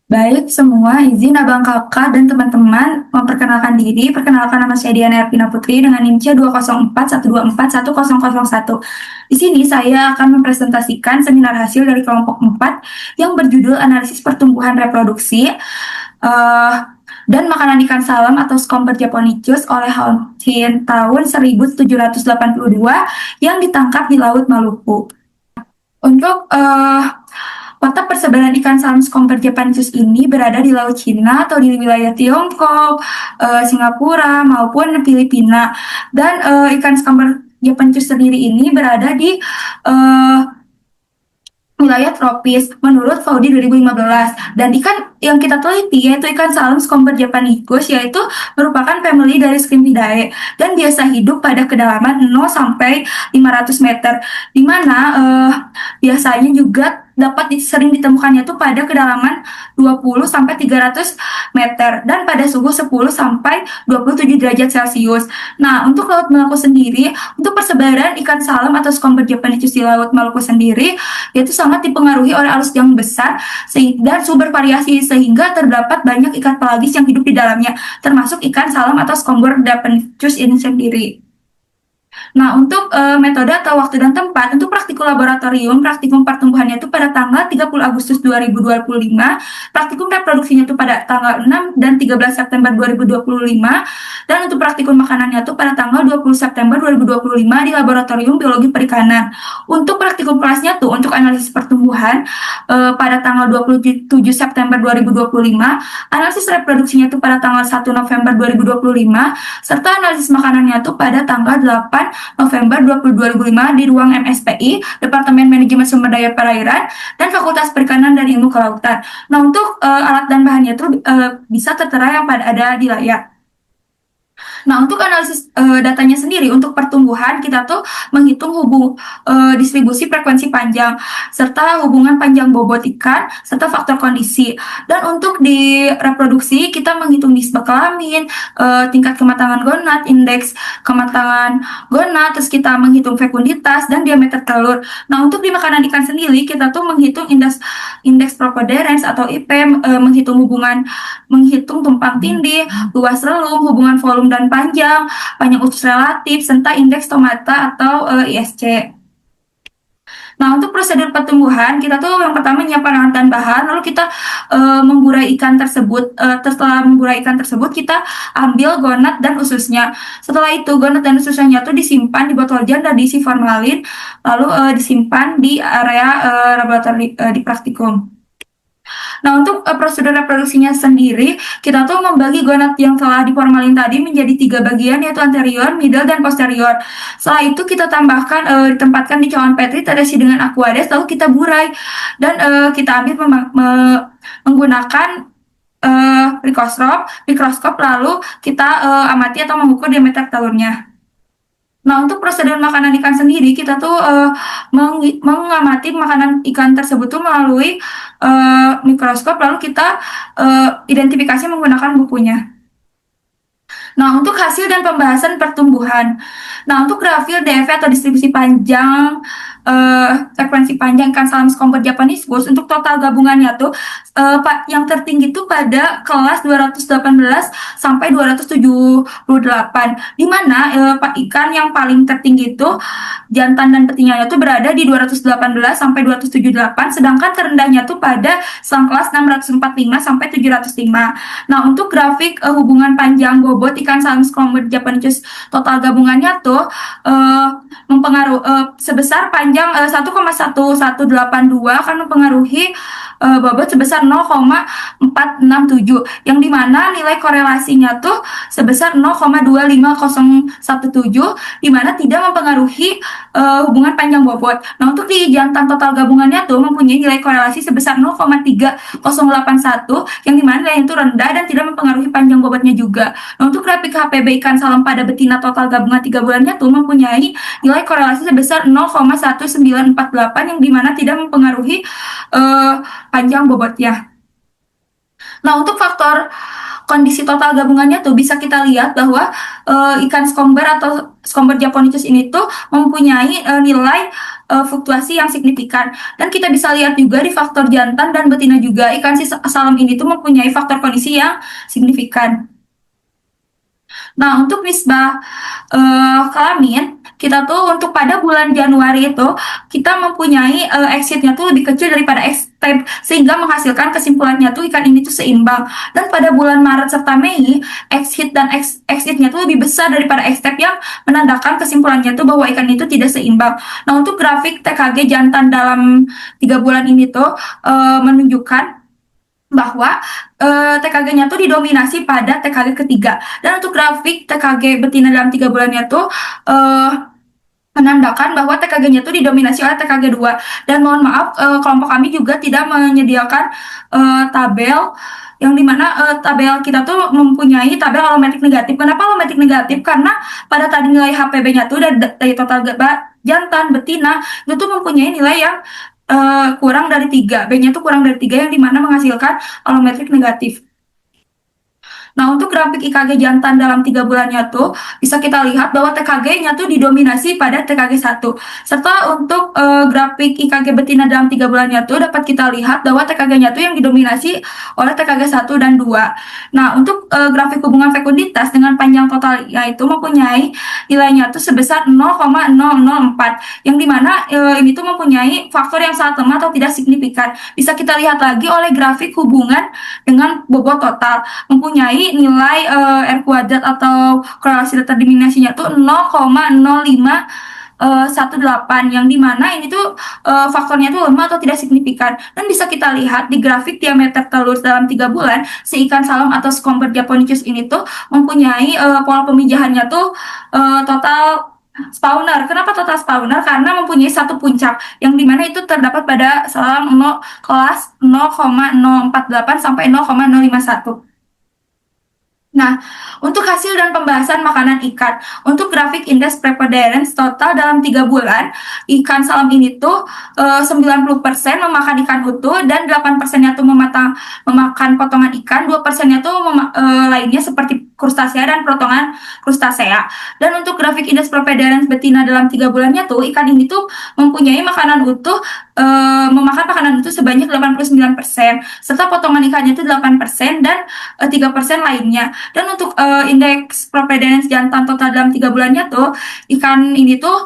Baik semua, izin Abang Kakak dan teman-teman memperkenalkan diri. Perkenalkan nama saya Diana Ervina Putri dengan NIM C 20412410001. Di sini saya akan mempresentasikan seminar hasil dari kelompok 4 yang berjudul Analisis Pertumbuhan Reproduksi dan Makanan Ikan Salam atau Scomber japonicus oleh Houghton tahun 1782 yang ditangkap di Laut Maluku. Untuk kota persebaran ikan salam Scomber japonicus ini berada di Laut Cina atau di wilayah Tiongkok, Singapura maupun Filipina. Dan ikan Scomber japonicus sendiri ini berada di wilayah tropis menurut Faudi 2015. Dan ikan yang kita teliti yaitu ikan salem Scomber japonicus, yaitu merupakan family dari Scrippidae dan biasa hidup pada kedalaman 0 sampai 500 meter, di mana biasanya juga dapat sering ditemukannya tuh pada kedalaman 20 sampai 300 meter dan pada suhu 10 sampai 27 derajat Celcius. Nah, untuk Laut Maluku sendiri, untuk persebaran ikan salam atau Scomber japonicus di Laut Maluku sendiri yaitu sangat dipengaruhi oleh arus yang besar dan sumber variasi sehingga terdapat banyak ikan pelagis yang hidup di dalamnya, termasuk ikan salam atau Scomber japonicus ini sendiri. Nah, untuk metode atau waktu dan tempat, untuk praktikum laboratorium, praktikum pertumbuhannya itu pada tanggal 30 Agustus 2025, praktikum reproduksinya itu pada tanggal 6 dan 13 September 2025, dan untuk praktikum makanannya itu pada tanggal 20 September 2025 di Laboratorium Biologi Perikanan. Untuk praktikum kelasnya tuh, untuk analisis pertumbuhan pada tanggal 27 September 2025, analisis reproduksinya itu pada tanggal 1 November 2025, serta analisis makanannya itu pada tanggal 8 November 2005 di ruang MSPI, Departemen Manajemen Sumber Daya Perairan, dan Fakultas Perikanan dan Ilmu Kelautan. Nah, untuk alat dan bahannya itu bisa tertera yang ada di layar. Nah, untuk analisis datanya sendiri, untuk pertumbuhan kita tuh menghitung distribusi frekuensi panjang, serta hubungan panjang bobot ikan, serta faktor kondisi. Dan untuk di reproduksi, kita menghitung nisbah kelamin, tingkat kematangan gonad, indeks kematangan gonad, terus kita menghitung fekunditas, dan diameter telur. Nah, untuk di makanan ikan sendiri, kita tuh menghitung indeks propoderens atau IP, menghitung tumpang tindih, luas relung, hubungan volume dan panjang usus relatif, serta indeks stomata atau ISC. Nah, untuk prosedur pertumbuhan, kita tuh yang pertama menyiapkan alat dan bahan, lalu kita memburai ikan tersebut. Setelah memburai ikan tersebut, kita ambil gonad dan ususnya. Setelah itu, gonad dan ususnya tuh disimpan di botol jar dan diisi formalin, lalu disimpan di area laboratorium di praktikum. Nah, untuk prosedur reproduksinya sendiri, kita tuh membagi gonad yang telah diformalin tadi menjadi 3 bagian, yaitu anterior, middle, dan posterior. Setelah itu kita ditempatkan di cawan Petri terisi dengan aquades, lalu kita burai dan kita ambil menggunakan mikroskop, lalu kita amati atau mengukur diameter telurnya. Nah, untuk prosedur makanan ikan sendiri, kita tuh mengamati makanan ikan tersebut tuh melalui mikroskop, lalu kita identifikasi menggunakan bukunya. Nah, untuk hasil dan pembahasan pertumbuhan. Nah, untuk grafir DF atau distribusi panjang, frekuensi panjang ikan salam Scomber japonicus, untuk total gabungannya tuh yang tertinggi tuh pada kelas 218 sampai 278, di mana ikan yang paling tertinggi itu jantan dan betinanya tuh berada di 218 sampai 278, sedangkan terendahnya tuh pada selang kelas 645 sampai 705. Nah, untuk grafik hubungan panjang bobot ikan salam Scomber japonicus total gabungannya tuh sebesar panjang 1,1182 akan mempengaruhi bobot sebesar 0,467, yang dimana nilai korelasinya tuh sebesar 0,25017, dimana tidak mempengaruhi hubungan panjang bobot. Nah, untuk di jantan total gabungannya tuh mempunyai nilai korelasi sebesar 0,3081, yang dimana nilai itu rendah dan tidak mempengaruhi panjang bobotnya juga. Nah, untuk grafik HPB ikan salam pada betina total gabungan 3 bulannya tuh mempunyai nilai korelasi sebesar 0,1948, yang dimana tidak mempengaruhi panjang bobotnya. Nah, untuk faktor kondisi total gabungannya tuh bisa kita lihat bahwa ikan skomber atau skomber japonicus ini tuh mempunyai nilai fluktuasi yang signifikan. Dan kita bisa lihat juga di faktor jantan dan betina juga ikan si salam ini tuh mempunyai faktor kondisi yang signifikan. Nah, untuk nisbah kelamin, kita tuh untuk pada bulan Januari itu kita mempunyai exit-nya tuh lebih kecil daripada escape sehingga menghasilkan kesimpulannya tuh ikan ini tuh seimbang. Dan pada bulan Maret serta Mei, exit dan exit-nya tuh lebih besar daripada escape yang menandakan kesimpulannya tuh bahwa ikan itu tidak seimbang. Nah, untuk grafik TKG jantan dalam 3 bulan ini tuh menunjukkan bahwa TKG-nya tuh didominasi pada TKG ketiga. Dan untuk grafik TKG betina dalam 3 bulannya tuh menandakan bahwa TKG-nya tuh didominasi oleh TKG 2. Dan mohon maaf, kelompok kami juga tidak menyediakan tabel yang dimana tabel kita tuh mempunyai tabel alometrik negatif. Kenapa alometrik negatif? Karena pada tadi nilai HPB-nya tuh dari total jantan betina itu tuh mempunyai nilai yang kurang dari 3, B-nya tuh kurang dari 3 yang dimana menghasilkan alometrik negatif. Nah, untuk grafik IKG jantan dalam 3 bulannya tuh bisa kita lihat bahwa TKG-nya tuh didominasi pada TKG 1. Serta untuk grafik IKG betina dalam 3 bulannya tuh dapat kita lihat bahwa TKG-nya tuh yang didominasi oleh TKG 1 dan 2. Nah, untuk grafik hubungan fekunditas dengan panjang total yaitu mempunyai nilainya tuh sebesar 0,004 yang dimana ini tuh mempunyai faktor yang sangat lemah atau tidak signifikan. Bisa kita lihat lagi oleh grafik hubungan dengan bobot total mempunyai nilai R kuadrat atau korelasi determinasinya tuh 0,0518 yang dimana ini tuh faktornya tuh lemah atau tidak signifikan. Dan bisa kita lihat di grafik diameter telur dalam 3 bulan si ikan salam atau Scomber japonicus ini tuh mempunyai pola pemijahannya tuh total spawner. Kenapa total spawner? Karena mempunyai satu puncak yang dimana itu terdapat pada salam kelas 0,048 sampai 0,051. Nah, untuk hasil dan pembahasan makanan ikan, untuk grafik indeks preponderance total dalam 3 bulan, ikan salam ini tuh 90% memakan ikan utuh dan 8%-nya tuh memakan potongan ikan, 2%-nya tuh lainnya seperti krustasea dan potongan krustasea. Dan untuk grafik indeks preponderance betina dalam 3 bulannya tuh ikan ini tuh mempunyai makanan utuh memakan makanan utuh sebanyak 89%, serta potongan ikannya itu 8% dan 3% lainnya. Dan untuk indeks preponderance jantan total dalam 3 bulannya tuh ikan ini tuh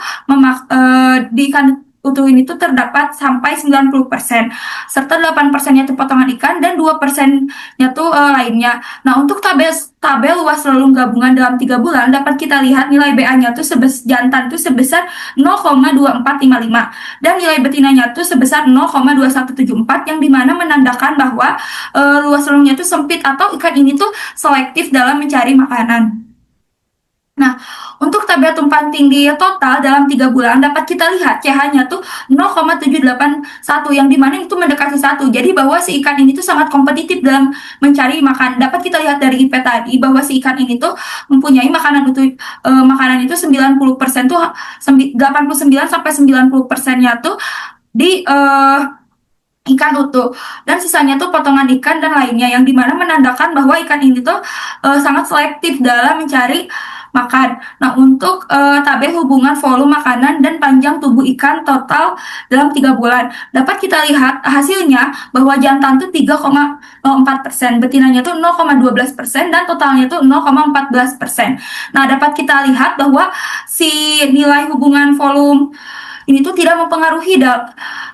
di ikan utuh ini tuh terdapat sampai 90%, serta 8%-nya tuh potongan ikan dan 2%-nya tuh lainnya. Nah, untuk tabel luas relung gabungan dalam 3 bulan dapat kita lihat nilai BA-nya tuh jantan tuh sebesar 0,2455 dan nilai betinanya tuh sebesar 0,2174 yang dimana menandakan bahwa luas relungnya tuh sempit atau ikan ini tuh selektif dalam mencari makanan. Nah, untuk tabel tumpahan tinggi total dalam 3 bulan dapat kita lihat CH-nya tuh 0,781 yang dimana itu mendekati 1. Jadi bahwa si ikan ini tuh sangat kompetitif dalam mencari makan. Dapat kita lihat dari IP tadi bahwa si ikan ini tuh mempunyai makanan itu 90% tuh 89 sampai 90%-nya tuh di ikan utuh dan sisanya tuh potongan ikan dan lainnya yang dimana menandakan bahwa ikan ini tuh sangat selektif dalam mencari makan. Nah, untuk tabel hubungan volume makanan dan panjang tubuh ikan total dalam 3 bulan dapat kita lihat hasilnya bahwa jantan tuh 3,04%, betinanya tuh 0,12% dan totalnya tuh 0,14%. Nah, dapat kita lihat bahwa si nilai hubungan volume ini tuh tidak mempengaruhi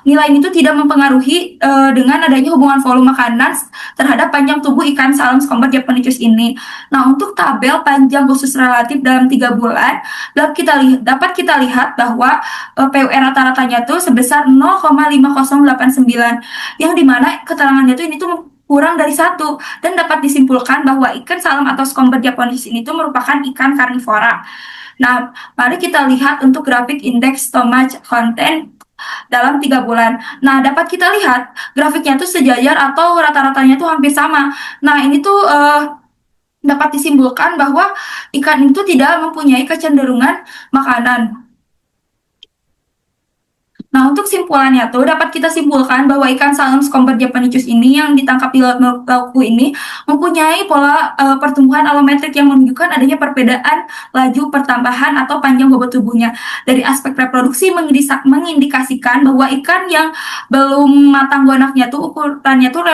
nilai ini tuh tidak mempengaruhi dengan adanya hubungan volume makanan terhadap panjang tubuh ikan salam Scomber japonicus ini. Nah, untuk tabel panjang khusus relatif dalam 3 bulan dapat kita lihat bahwa PUR rata-ratanya tuh sebesar 0,5089 yang dimana keterangannya tuh ini tuh kurang dari 1 dan dapat disimpulkan bahwa ikan salam atau Scomber japonicus ini tuh merupakan ikan karnivora. Nah, mari kita lihat untuk grafik indeks stomach content dalam 3 bulan. Nah, dapat kita lihat grafiknya tuh sejajar atau rata-ratanya tuh hampir sama. Nah, ini tuh dapat disimpulkan bahwa ikan itu tidak mempunyai kecenderungan makanan. Nah, untuk simpulannya tuh dapat kita simpulkan bahwa ikan salmon scomber japanicus ini yang ditangkap di Laut Maluku ini mempunyai pola pertumbuhan alometrik yang menunjukkan adanya perbedaan laju pertambahan atau panjang bobot tubuhnya. Dari aspek reproduksi mengindikasikan bahwa ikan yang belum matang guanaknya tuh ukurannya tuh